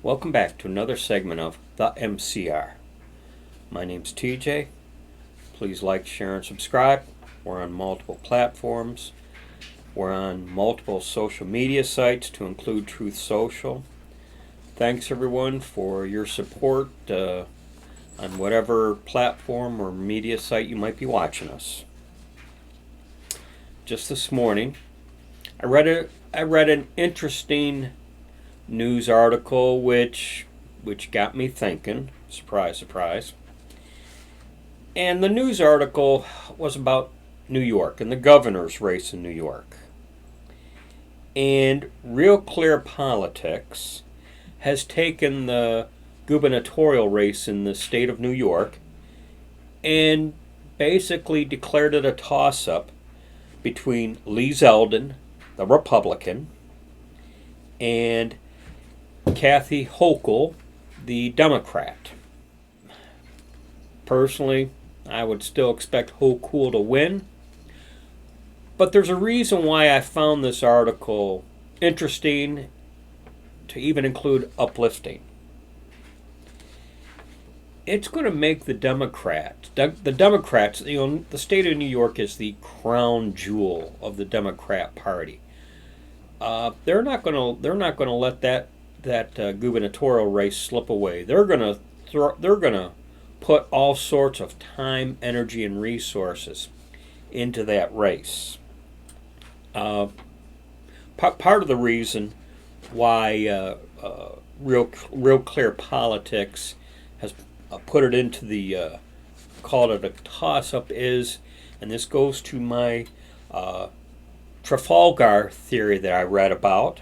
Welcome back to another segment of The MCR. My name's TJ. Please like, share, and subscribe. We're on multiple platforms. We're on multiple social media sites to include Truth Social. Thanks everyone for your support on whatever platform or media site you might be watching us. Just this morning, I read an interesting news article which got me thinking. Surprise, surprise. And the news article was about New York and the governor's race in New York. And Real Clear Politics has taken the gubernatorial race in the state of New York and basically declared it a toss-up between Lee Zeldin, the Republican, and Kathy Hochul, the Democrat. Personally, I would still expect Hochul to win, but there's a reason why I found this article interesting, to even include uplifting. It's going to make the Democrats, the state of New York is the crown jewel of the Democrat Party. They're not going to let that gubernatorial race slip away. They're going to put all sorts of time, energy, and resources into that race. Part of the reason why Real Clear Politics has put it into the called it a toss-up is, and this goes to my Trafalgar theory that I read about.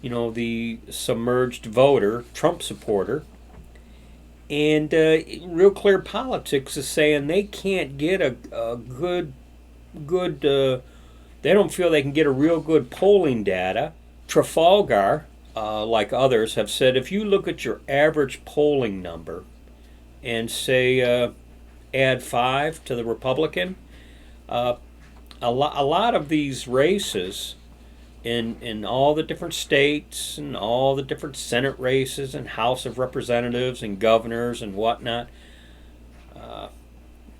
The submerged voter, Trump supporter. And Real Clear Politics is saying they can't get a good, they don't feel they can get a real good polling data. Trafalgar, like others, have said if you look at your average polling number and say add 5 to the Republican, a lot of these races in all the different states and all the different Senate races and House of Representatives and governors and whatnot,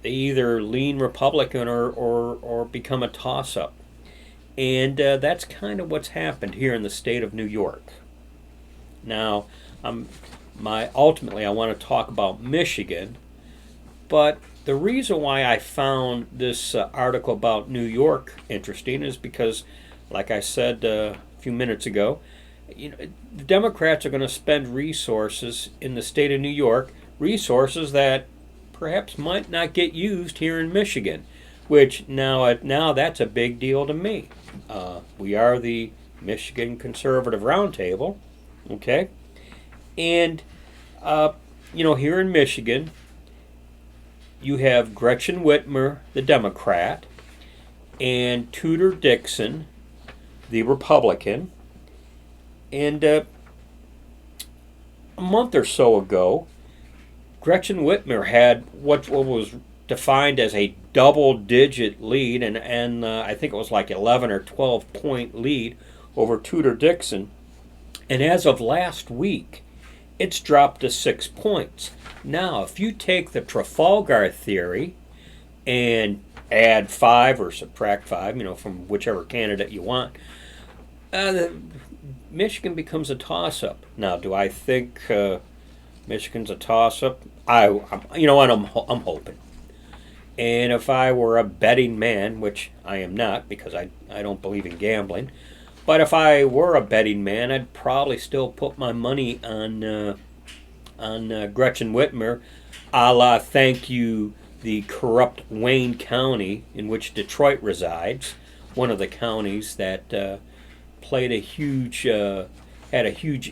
they either lean Republican or become a toss-up. And that's kind of what's happened here in the state of New York. Now, ultimately I want to talk about Michigan, but the reason why I found this article about New York interesting is because, like I said a few minutes ago, the Democrats are going to spend resources in the state of New York, resources that perhaps might not get used here in Michigan, which now that's a big deal to me. We are the Michigan Conservative Roundtable, okay? And, here in Michigan, you have Gretchen Whitmer, the Democrat, and Tudor Dixon, the Republican. And a month or so ago, Gretchen Whitmer had what was defined as a double-digit lead, and I think it was like 11 or 12-point lead over Tudor Dixon. And as of last week, it's dropped to 6 points. Now, if you take the Trafalgar theory and add 5 or subtract 5, from whichever candidate you want, Michigan becomes a toss-up. Now, do I think Michigan's a toss-up? I'm hoping. And if I were a betting man, which I am not because I don't believe in gambling, but if I were a betting man, I'd probably still put my money on Gretchen Whitmer, a la thank you, the corrupt Wayne County in which Detroit resides, one of the counties that had a huge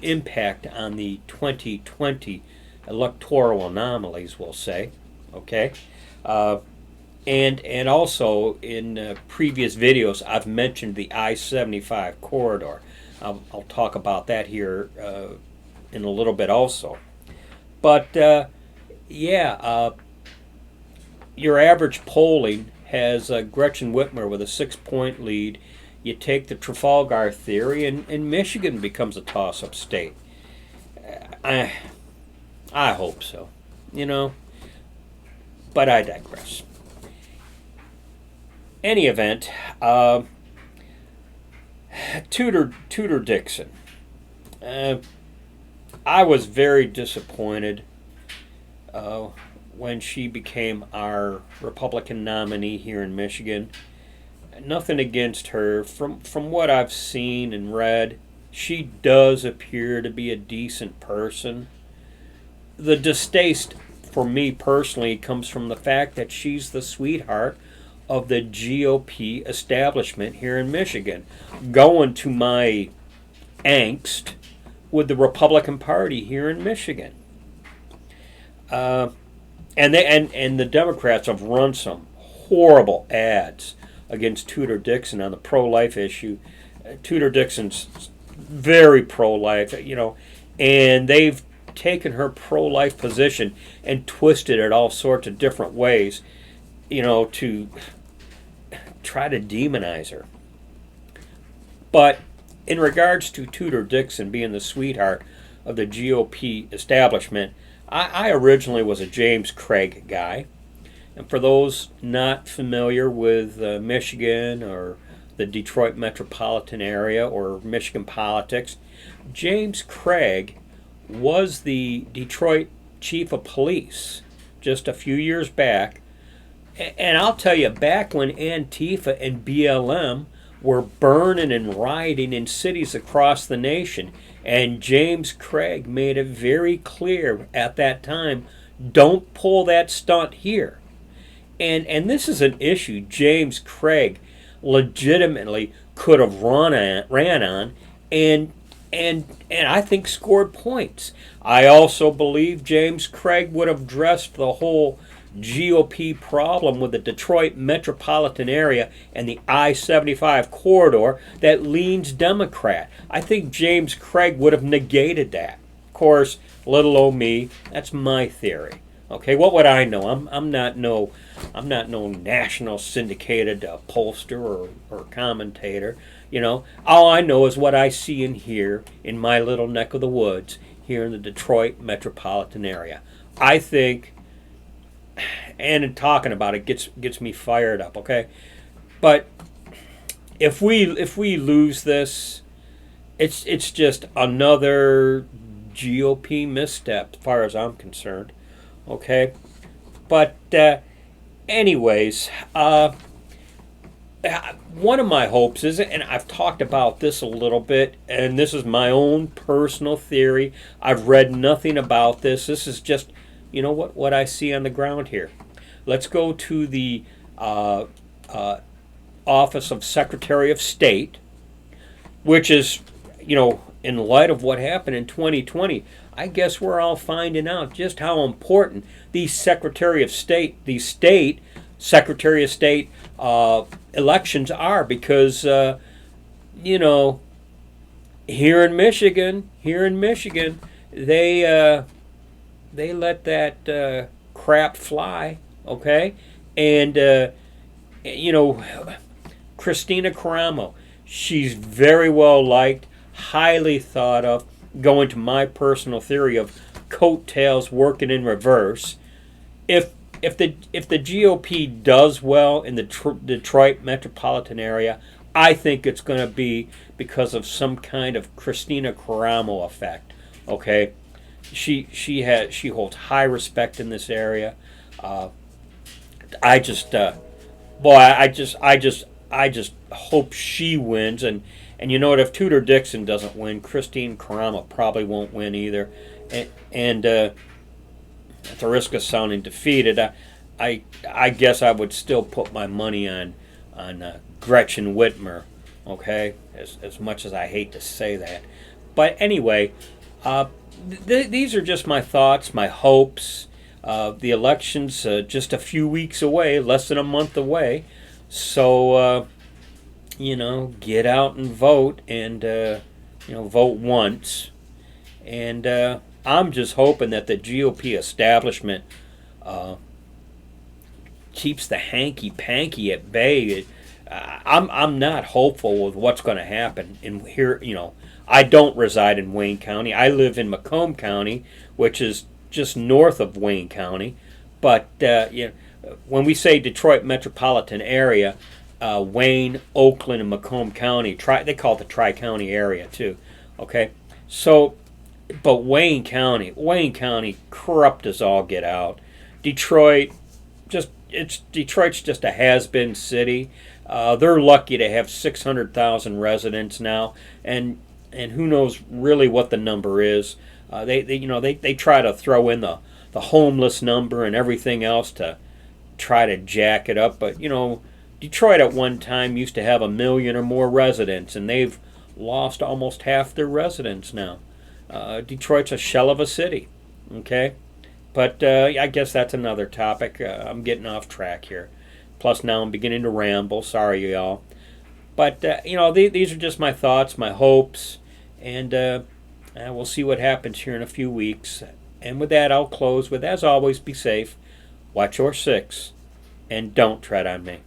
impact on the 2020 electoral anomalies, we'll say, okay? And also in previous videos, I've mentioned the I-75 corridor. I'll talk about that here in a little bit also. But your average polling has Gretchen Whitmer with a 6-point lead. You take the Trafalgar theory, and Michigan becomes a toss-up state. I I hope so. You know, but I digress. Any event, Tudor Dixon. Uh, I was very disappointed uh, when she became our Republican nominee here in Michigan. Nothing against her. From what I've seen and read, she does appear to be a decent person. The distaste for me personally comes from the fact that she's the sweetheart of the GOP establishment here in Michigan, going to my angst with the Republican Party here in Michigan. Uh, and the Democrats have run some horrible ads against Tudor Dixon on the pro-life issue. Tudor Dixon's very pro-life, and they've taken her pro-life position and twisted it all sorts of different ways, to try to demonize her. But in regards to Tudor Dixon being the sweetheart of the GOP establishment, I originally was a James Craig guy. And for those not familiar with Michigan or the Detroit metropolitan area or Michigan politics, James Craig was the Detroit chief of police just a few years back. And I'll tell you, back when Antifa and BLM were burning and rioting in cities across the nation, and James Craig made it very clear at that time, don't pull that stunt here. And this is an issue James Craig legitimately could have ran on and I think scored points. I also believe James Craig would have addressed the whole GOP problem with the Detroit metropolitan area and the I-75 corridor that leans Democrat. I think James Craig would have negated that. Of course, little old me, that's my theory. Okay, what would I know? I'm not no national syndicated pollster or commentator. All I know is what I see and hear in my little neck of the woods here in the Detroit metropolitan area. I think, and in talking about it gets me fired up. Okay, but if we lose this, it's just another GOP misstep as far as I'm concerned. Okay, but anyways, one of my hopes is, and I've talked about this a little bit, and this is my own personal theory. I've read nothing about this. This is just, what I see on the ground here. Let's go to the Office of Secretary of State, which is, in light of what happened in 2020, I guess we're all finding out just how important these Secretary of State, these state Secretary of State elections are, because here in Michigan, they let that crap fly, okay, and Christina Caramo, she's very well liked, highly thought of. Going to my personal theory of coattails working in reverse. If the GOP does well in the Detroit metropolitan area, I think it's going to be because of some kind of Christina Caramo effect. Okay, she holds high respect in this area. I just hope she wins. And you know what? If Tudor Dixon doesn't win, Christine Caramo probably won't win either. And at the risk of sounding defeated, I guess I would still put my money on Gretchen Whitmer. Okay, as much as I hate to say that, but anyway, these are just my thoughts, my hopes. The election's just a few weeks away, less than a month away, so. Get out and vote, and vote once. And I'm just hoping that the GOP establishment keeps the hanky-panky at bay. I'm not hopeful with what's going to happen in here. I don't reside in Wayne County. I live in Macomb County, which is just north of Wayne County. But when we say Detroit metropolitan area, Wayne, Oakland, and Macomb County, they call it the Tri-County area too. Okay, so but Wayne County, corrupt as all get out. Detroit, Detroit's just a has-been city. They're lucky to have 600,000 residents now, and who knows really what the number is. They try to throw in the homeless number and everything else to try to jack it up, but Detroit at one time used to have 1 million or more residents, and they've lost almost half their residents now. Detroit's a shell of a city, okay? But I guess that's another topic. I'm getting off track here. Plus, now I'm beginning to ramble. Sorry, y'all. But, these are just my thoughts, my hopes, and we'll see what happens here in a few weeks. And with that, I'll close with, as always, be safe, watch your six, and don't tread on me.